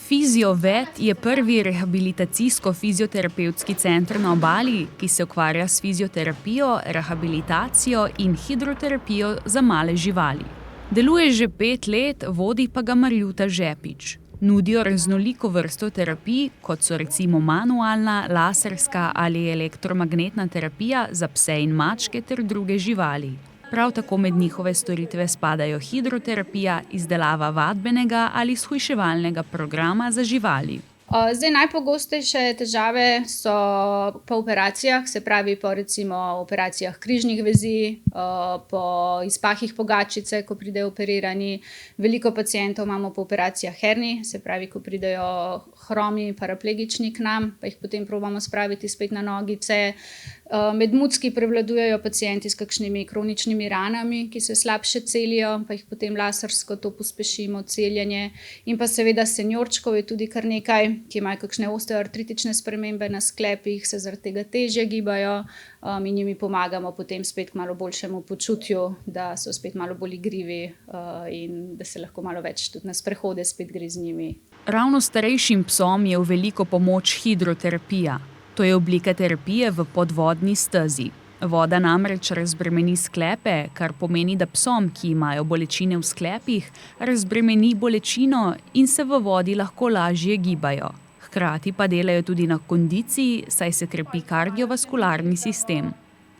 FizioVet je prvi rehabilitacijsko-fizioterapevtski center na Obali, ki se ukvarja s fizioterapijo, rehabilitacijo in hidroterapijo za male živali. Deluje že 5 let, vodi pa ga Marjuta Žepič. Nudijo raznoliko vrsto terapij, kot so recimo manualna, laserska ali elektromagnetna terapija za pse in mačke ter druge živali. Prav tako med njihove storitve spadajo hidroterapija, izdelava vadbenega ali shujševalnega programa za živali. Najpogostejše težave so po operacijah, se pravi po recimo operacijah križnih vezi, po izpahih pogačice, ko pridejo operirani. Veliko pacientov imamo po operacijah hernij, se pravi, ko pridejo hromi, paraplegični k nam, pa jih potem probamo spraviti spet na nogice. Med mucki prevladujejo pacienti s kakšnimi kroničnimi ranami, ki se slabše celijo, pa jih potem lasersko to pospešimo, celjenje. In pa seveda seniorčkov je tudi kar nekaj, ki imajo kakšne osteoartritične spremembe na sklepih, se zaradi tega težje gibajo, in jim pomagamo potem spet k malo boljšemu počutju, da so spet malo bolj igrivi, in da se lahko malo več tudi na sprehode spet gre z njimi. Ravno starejšim psom je v veliko pomoč hidroterapija. To je oblika terapije v podvodni stezi. Voda namreč razbremeni sklepe, kar pomeni, da psom, ki imajo bolečine v sklepih, razbremeni bolečino in se v vodi lahko lažje gibajo. Hkrati pa delajo tudi na kondiciji, saj se krepi kardiovaskularni sistem.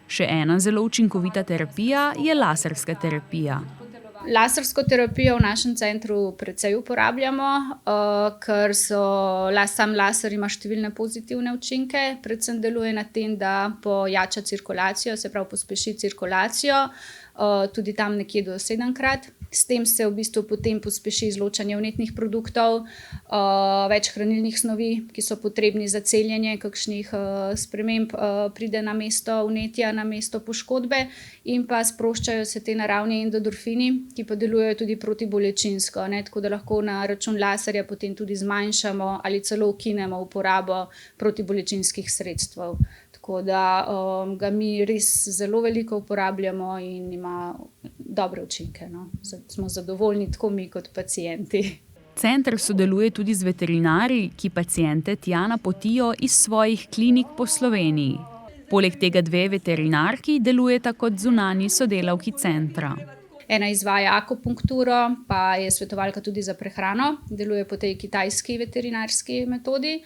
Še ena zelo učinkovita terapija je laserska terapija. Lasersko terapijo v našem centru precej uporabljamo, ker sam laser ima številne pozitivne učinke. Predvsem deluje na tem, da pojača cirkulacijo, se pravi pospeši cirkulacijo, tudi tam nekje do 7-krat. S tem se v bistvu potem pospeši izločanje vnetnih produktov, več hranilnih snovi, ki so potrebni za celjenje kakšnih sprememb, pride na mesto vnetja, na mesto poškodbe, in pa sproščajo se te naravni endorfini, ki pa delujejo tudi protibolečinsko, tako da lahko na račun laserja potem tudi zmanjšamo ali celo ukinemo uporabo protibolečinskih sredstev. Tako da ga mi res zelo veliko uporabljamo in ima dobre učinke. Smo zadovoljni tako mi kot pacienti. Center sodeluje tudi z veterinarji, ki paciente tja napotijo iz svojih klinik po Sloveniji. Poleg tega 2 veterinarki delujeta kot zunanji sodelavki centra. Ena izvaja akupunkturo, pa je svetovalka tudi za prehrano, deluje po tej kitajski veterinarski metodi.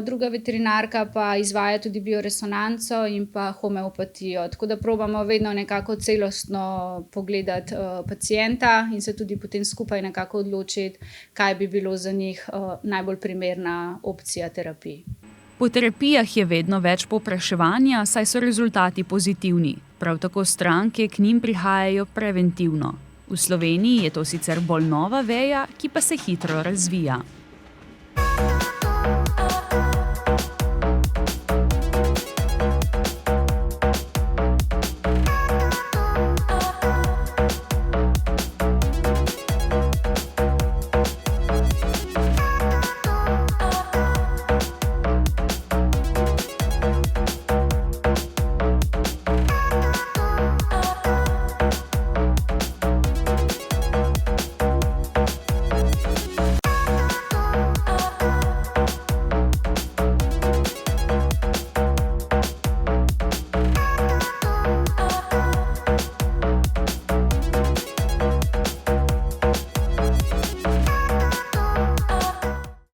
Druga veterinarka pa izvaja tudi bioresonanco in pa homeopatijo. Tako da probamo vedno nekako celostno pogledati pacienta in se tudi potem skupaj nekako odločiti, kaj bi bilo za njih najbolj primerna opcija terapij. Po terapijah je vedno več povpraševanja, saj so rezultati pozitivni. Prav tako stranke k njim prihajajo preventivno. V Sloveniji je to sicer bolj nova veja, ki pa se hitro razvija.